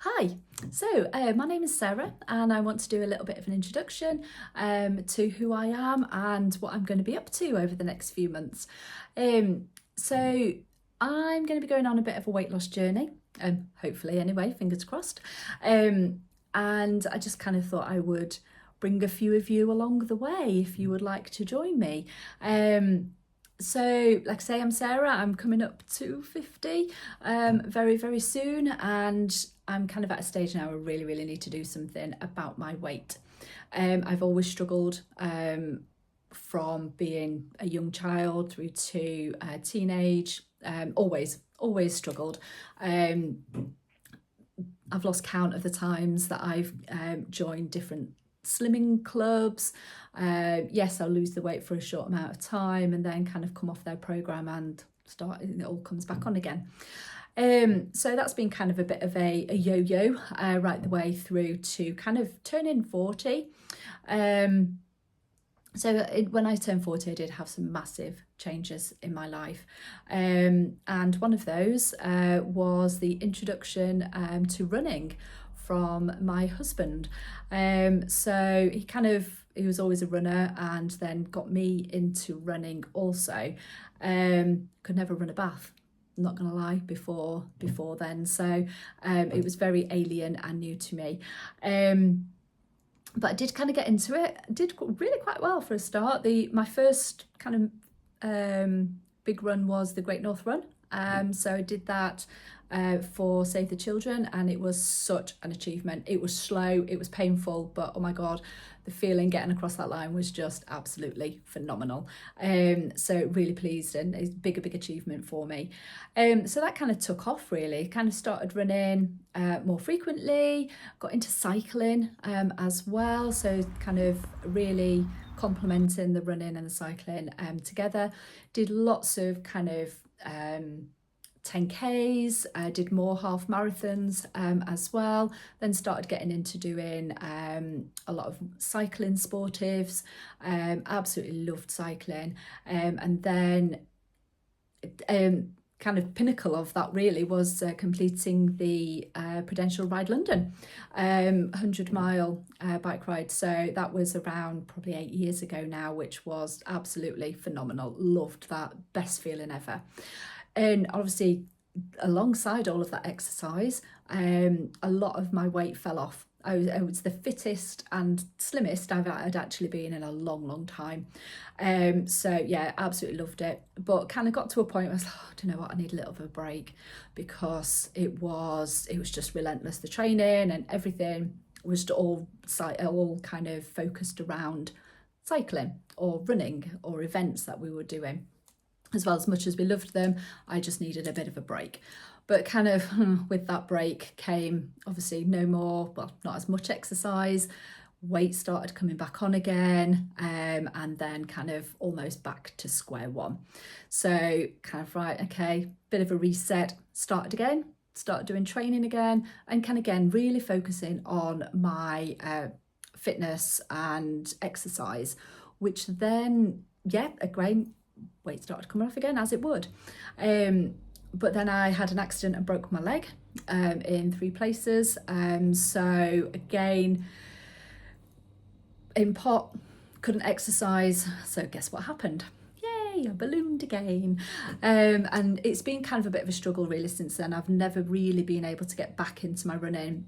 Hi, my name is Sarah and I want to do a little bit of an introduction to who I am and what I'm going to be up to over the next few months. So I'm going to be going on a bit of a weight loss journey, hopefully anyway, fingers crossed. And I just kind of thought I would bring a few of you along the way if you would like to join me. Like I say, I'm Sarah. I'm coming up to 50 very, very soon, and I'm kind of at a stage now where I really, really need to do something about my weight. I've always struggled from being a young child through to teenage, always struggled. I've lost count of the times that I've joined different slimming clubs. Yes, I'll lose the weight for a short amount of time and then kind of come off their program and it all comes back on again. So that's been kind of a bit of a yo-yo right the way through to kind of turning 40. When I turned 40, I did have some massive changes in my life. And one of those was the introduction to running from my husband. So he was always a runner and then got me into running also. Could never run a bath, not gonna lie, before then. So it was very alien and new to me. But I did kind of get into it. I did really quite well for a start. My first kind of big run was the Great North Run. So I did that for Save the Children, and it was such an achievement. It was slow, it was painful, but oh my God, the feeling getting across that line was just absolutely phenomenal. So really pleased, and it's a big achievement for me. So that kind of took off really, kind of started running more frequently, got into cycling as well. So kind of really complementing the running and the cycling together. Did lots of kind of 10Ks, did more half marathons as well, then started getting into doing a lot of cycling sportives, absolutely loved cycling, and then kind of pinnacle of that really was completing the Prudential Ride London 100-mile bike ride. So that was around probably 8 years ago now, which was absolutely phenomenal. Loved that, best feeling ever. And obviously, alongside all of that exercise, a lot of my weight fell off. I was the fittest and slimmest I'd actually been in a long time. So yeah, absolutely loved it. But kind of got to a point where I was like, oh, do you know what? I need a little bit of a break, because it was just relentless. The training and everything was all kind of focused around cycling or running or events that we were doing. As well, as much as we loved them, I just needed a bit of a break. But kind of with that break came obviously not as much exercise, weight started coming back on again, and then kind of almost back to square one. So kind of right, okay, bit of a reset, started doing training again, and kind of again really focusing on my fitness and exercise, which then, yeah, again, weight started coming off again, as it would. But then I had an accident and broke my leg in 3 places. So again, in pot, couldn't exercise. So guess what happened? Yay, I ballooned again. And it's been kind of a bit of a struggle really since then. I've never really been able to get back into my running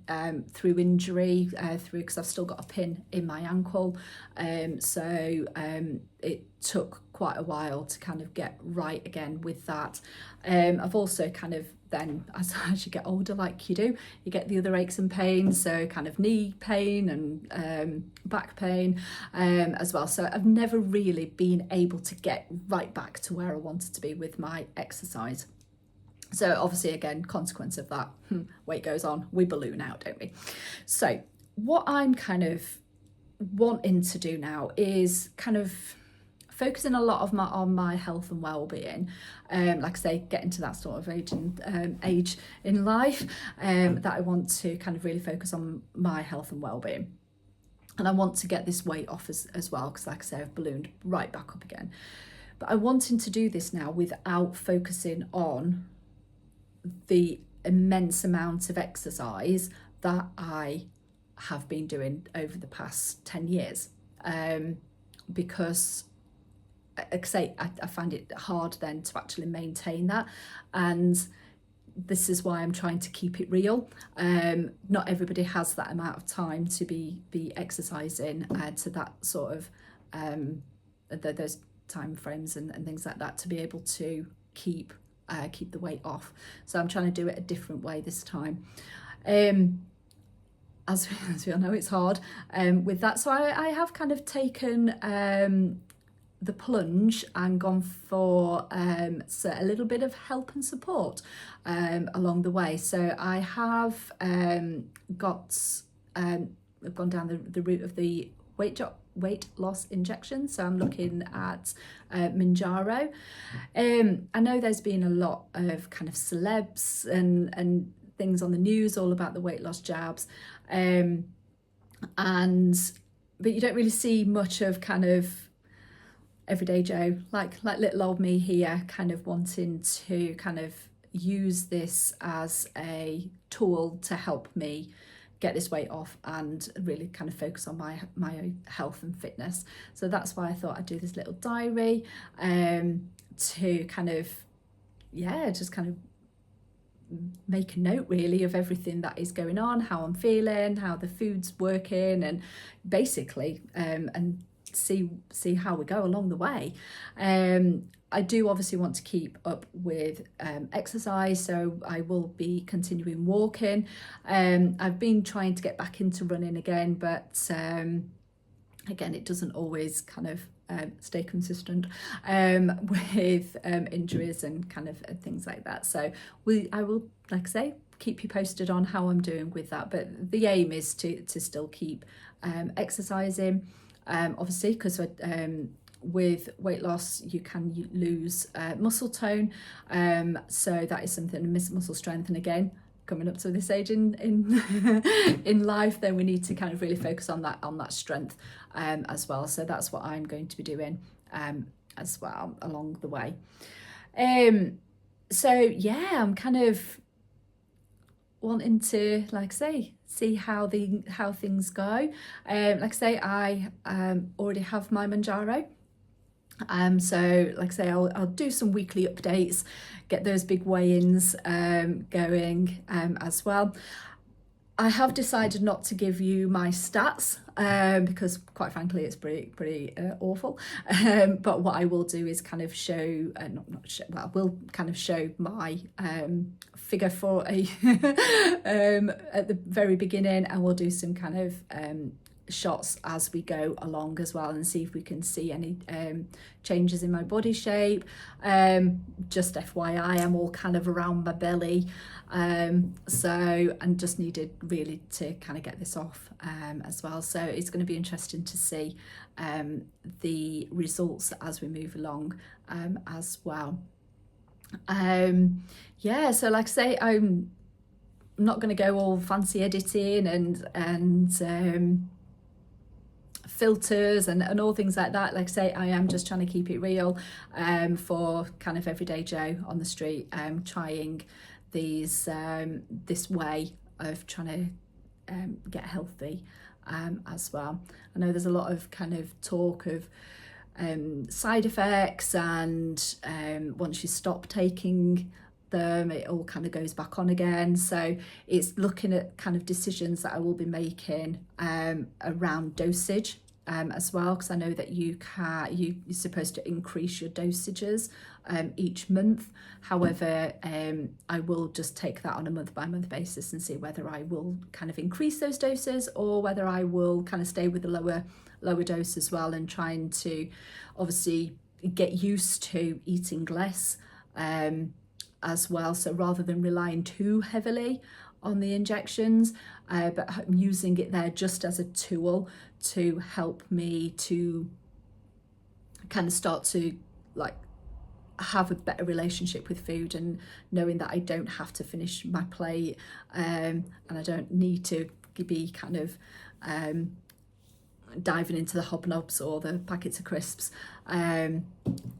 through injury, because I've still got a pin in my ankle. So it took quite a while to kind of get right again with that. I've also kind of then, as you get older, like you do, you get the other aches and pains, so kind of knee pain and back pain as well. So I've never really been able to get right back to where I wanted to be with my exercise. So obviously, again, consequence of that, weight goes on, we balloon out, don't we? So what I'm kind of wanting to do now is kind of focusing a lot on my health and well-being. Like I say, getting to that sort of age in life that I want to kind of really focus on my health and well-being. And I want to get this weight off as well, because like I say, I've ballooned right back up again. But I'm wanting to do this now without focusing on the immense amount of exercise that I have been doing over the past 10 years, because like I say, I find it hard then to actually maintain that, and this is why I'm trying to keep it real. Not everybody has that amount of time to be exercising to that sort of those time frames and things like that, to be able to keep the weight off. So I'm trying to do it a different way this time. As we all know, it's hard with that. So I have kind of taken the plunge and gone for so a little bit of help and support along the way. So I have I've gone down the route of the weight loss injection. So I'm looking at Mounjaro. I know there's been a lot of kind of celebs and things on the news all about the weight loss jabs, but you don't really see much of kind of everyday Joe, like little old me here, kind of wanting to kind of use this as a tool to help me get this weight off and really kind of focus on my health and fitness. So that's why I thought I'd do this little diary to kind of, just kind of make a note really of everything that is going on, how I'm feeling, how the food's working, and basically and see how we go along the way. I do obviously want to keep up with exercise, so I will be continuing walking. I've been trying to get back into running again, but again, it doesn't always kind of stay consistent with injuries and kind of things like that. So I will, like I say, keep you posted on how I'm doing with that. But the aim is to still keep exercising, obviously, because with weight loss you can lose muscle tone, so that is something, muscle strength, and again, coming up to this age in in life, then we need to kind of really focus on that strength as well. So that's what I'm going to be doing as well along the way. So yeah, I'm kind of wanting to, like I say, see how things go. Like I say, I already have my Mounjaro. So like I say, I'll do some weekly updates, get those big weigh-ins going as well. I have decided not to give you my stats because quite frankly it's pretty awful, but what I will do is kind of show, we'll kind of show my figure for a at the very beginning, and we'll do some kind of shots as we go along as well, and see if we can see any changes in my body shape. Just FYI, I'm all kind of around my belly, so, and just needed really to kind of get this off as well. So it's going to be interesting to see the results as we move along as well. Yeah, so like I say, I'm not going to go all fancy editing and filters and all things like that. Like I say, I am just trying to keep it real for kind of everyday Joe on the street, trying these this way of trying to get healthy as well. I know there's a lot of kind of talk of side effects, and once you stop taking them, it all kind of goes back on again. So it's looking at kind of decisions that I will be making around dosage as well, because I know that you're supposed to increase your dosages each month. However, I will just take that on a month by month basis and see whether I will kind of increase those doses or whether I will kind of stay with the lower dose as well, and trying to obviously get used to eating less as well. So rather than relying too heavily on the injections, but I'm using it there just as a tool to help me to kind of start to like have a better relationship with food, and knowing that I don't have to finish my plate, and I don't need to be kind of diving into the hobnobs or the packets of crisps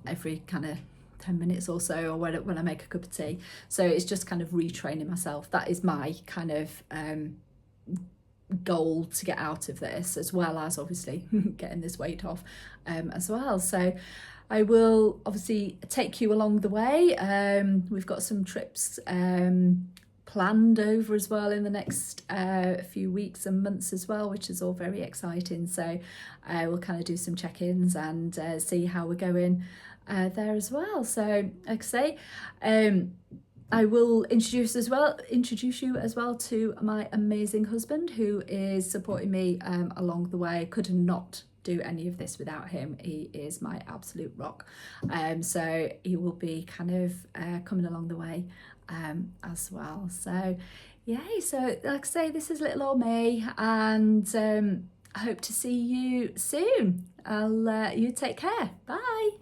every kind of 10 minutes or so, or when I make a cup of tea. So it's just kind of retraining myself. That is my kind of goal to get out of this, as well as obviously getting this weight off as well. So I will obviously take you along the way. We've got some trips planned over as well in the next few weeks and months as well, which is all very exciting. So we'll kind of do some check-ins and see how we're going there as well. So like I say, I will introduce you as well to my amazing husband, who is supporting me along the way. Could not do any of this without him. He is my absolute rock. So he will be kind of coming along the way as well. So yay. So like I say, this is little old me, and I hope to see you soon. You take care. Bye.